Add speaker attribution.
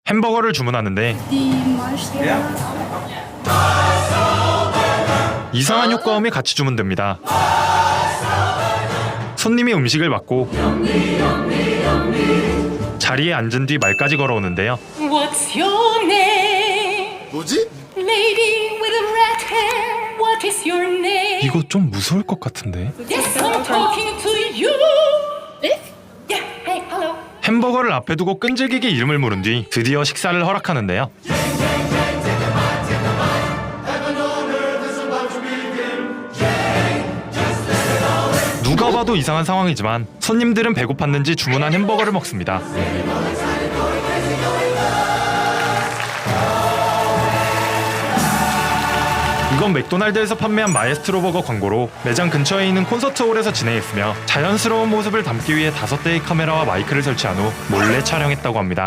Speaker 1: 햄버거를 주문하는데 이상한 효과음이 같이 주문됩니다. 손님이 음식을 받고 자리에 앉은 뒤 말까지 걸어오는데요.
Speaker 2: What's your name?
Speaker 3: 뭐지?
Speaker 2: Lady with a red hair. What is your name?
Speaker 1: 이거 좀 무서울 것 같은데.
Speaker 2: Yes, I'm talking to you. Yeah, hey, hello.
Speaker 1: 햄버거를 앞에 두고 끈질기게 이름을 물은 뒤 드디어 식사를 허락하는데요. 누가 봐도 이상한 상황이지만 손님들은 배고팠는지 주문한 햄버거를 먹습니다. 이건 맥도날드에서 판매한 마에스트로 버거 광고로 매장 근처에 있는 콘서트홀에서 진행했으며 자연스러운 모습을 담기 위해 5대의 카메라와 마이크를 설치한 후 몰래 촬영했다고 합니다.